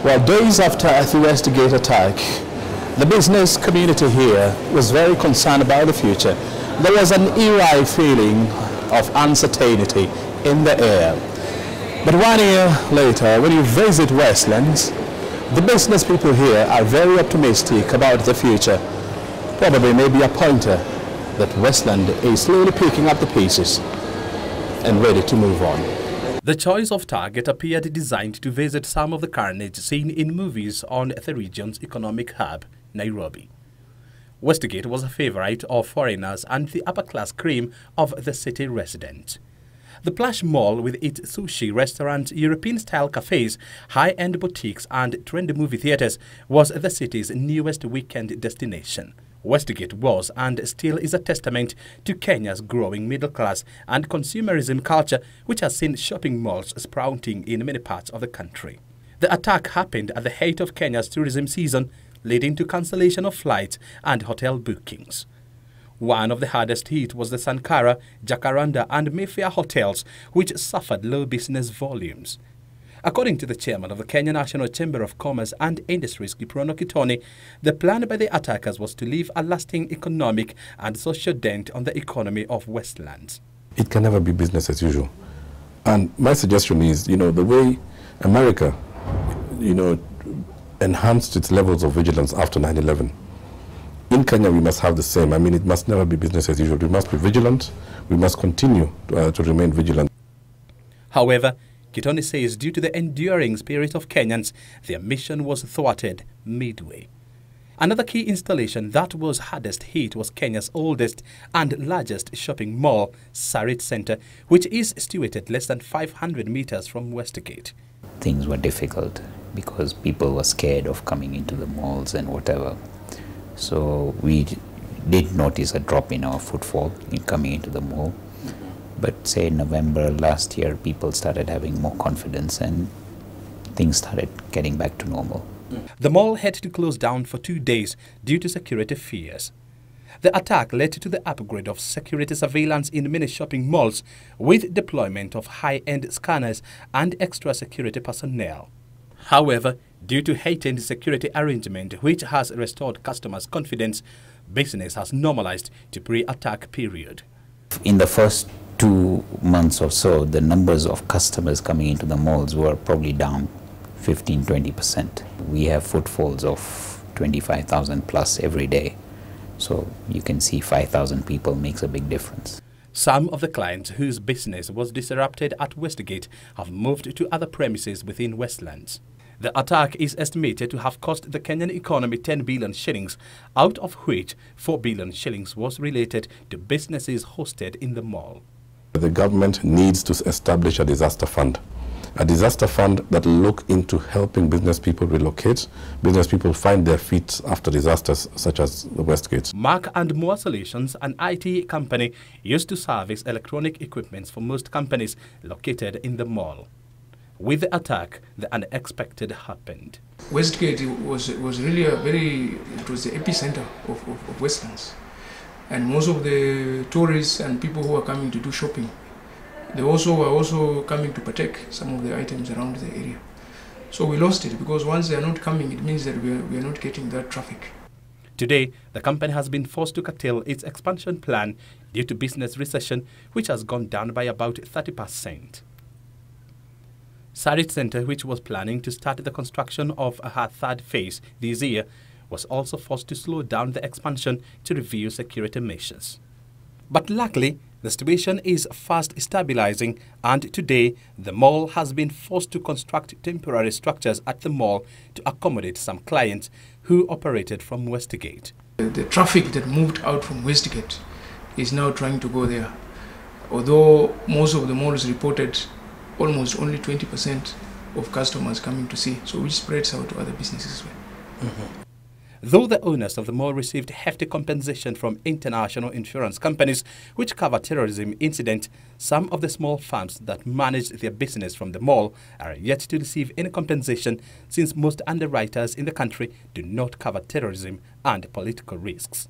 Well, days after the Westgate attack, the business community here was very concerned about the future. There was an eerie feeling of uncertainty in the air. But 1 year later, when you visit Westlands, the business people here are very optimistic about the future. Probably maybe a pointer that Westland is slowly picking up the pieces and ready to move on. The choice of target appeared designed to visit some of the carnage seen in movies on the region's economic hub, Nairobi. Westgate was a favorite of foreigners and the upper-class cream of the city residents. The plush mall with its sushi restaurants, European-style cafes, high-end boutiques and trendy movie theaters was the city's newest weekend destination. Westgate was and still is a testament to Kenya's growing middle class and consumerism culture, which has seen shopping malls sprouting in many parts of the country. The attack happened at the height of Kenya's tourism season, leading to cancellation of flights and hotel bookings. One of the hardest hit was the Sankara, Jacaranda and Mayfair hotels, which suffered low business volumes. According to the chairman of the Kenya National Chamber of Commerce and Industries, Kiprono Kitoni, the plan by the attackers was to leave a lasting economic and social dent on the economy of Westlands. It can never be business as usual. And my suggestion is, the way America, enhanced its levels of vigilance after 9/11. In Kenya, we must have the same. It must never be business as usual. We must be vigilant. We must continue to remain vigilant. However, Kitoni says due to the enduring spirit of Kenyans, their mission was thwarted midway. Another key installation that was hardest hit was Kenya's oldest and largest shopping mall, Sarit Center, which is situated less than 500 meters from Westgate. Things were difficult because people were scared of coming into the malls and whatever. So we did notice a drop in our footfall in coming into the mall. But say in November last year, people started having more confidence and things started getting back to normal. The mall had to close down for 2 days due to security fears. The attack led to the upgrade of security surveillance in many shopping malls with deployment of high-end scanners and extra security personnel. However, due to heightened security arrangement which has restored customers' confidence, business has normalized to pre-attack period. In the first 2 months or so, the numbers of customers coming into the malls were probably down 15–20%. We have footfalls of 25,000 plus every day. So you can see 5,000 people makes a big difference. Some of the clients whose business was disrupted at Westgate have moved to other premises within Westlands. The attack is estimated to have cost the Kenyan economy 10 billion shillings, out of which 4 billion shillings was related to businesses hosted in the mall. The government needs to establish a disaster fund that will look into helping business people relocate, business people find their feet after disasters such as the Westgate. Mark & Moore Solutions, an IT company, used to service electronic equipment for most companies located in the mall. With the attack, the unexpected happened. Westgate was really it was the epicenter of Westlands. And most of the tourists and people who are coming to do shopping, they were also coming to partake some of the items around the area. So we lost it because once they are not coming, it means that we are not getting that traffic. Today, the company has been forced to curtail its expansion plan due to business recession, which has gone down by about 30%. Sarit Center, which was planning to start the construction of her third phase this year, was also forced to slow down the expansion to review security measures. But luckily, the situation is fast stabilizing, and today the mall has been forced to construct temporary structures at the mall to accommodate some clients who operated from Westgate. The traffic that moved out from Westgate is now trying to go there. Although most of the malls reported almost only 20% of customers coming to see, so which spreads out to other businesses as well. Though the owners of the mall received hefty compensation from international insurance companies which cover terrorism incidents, some of the small firms that manage their business from the mall are yet to receive any compensation, since most underwriters in the country do not cover terrorism and political risks.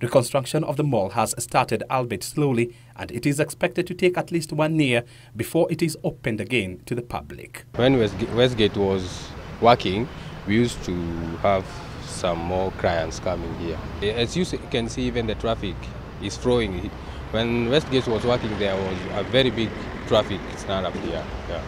Reconstruction of the mall has started, albeit slowly, and it is expected to take at least 1 year before it is opened again to the public. When Westgate was working, we used to have some more clients coming here. As you can see, even the traffic is flowing. When Westgate was working, there was a very big traffic stand up here. Yeah.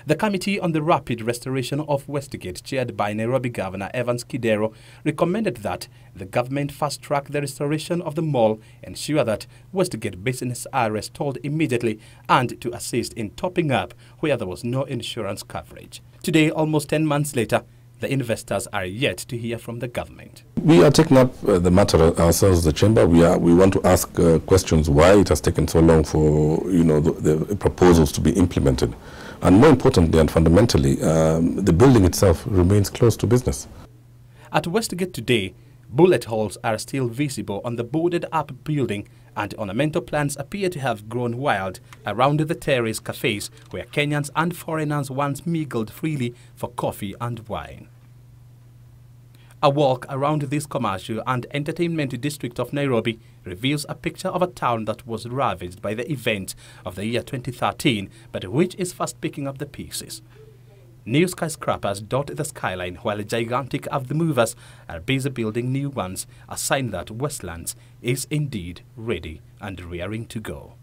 The Committee on the Rapid Restoration of Westgate, chaired by Nairobi Governor Evans Kidero, recommended that the government fast-track the restoration of the mall, ensure that Westgate business are restored immediately, and to assist in topping up where there was no insurance coverage. Today, almost 10 months later, the investors are yet to hear from the government. We are taking up the matter ourselves, the chamber. We want to ask questions why it has taken so long for the proposals to be implemented. And more importantly and fundamentally, the building itself remains closed to business. At Westgate today, bullet holes are still visible on the boarded-up building, and ornamental plants appear to have grown wild around the terrace cafes where Kenyans and foreigners once mingled freely for coffee and wine. A walk around this commercial and entertainment district of Nairobi reveals a picture of a town that was ravaged by the events of the year 2013, but which is fast picking up the pieces. New skyscrapers dot the skyline, while gigantic earth-movers are busy building new ones, a sign that Westlands is indeed ready and rearing to go.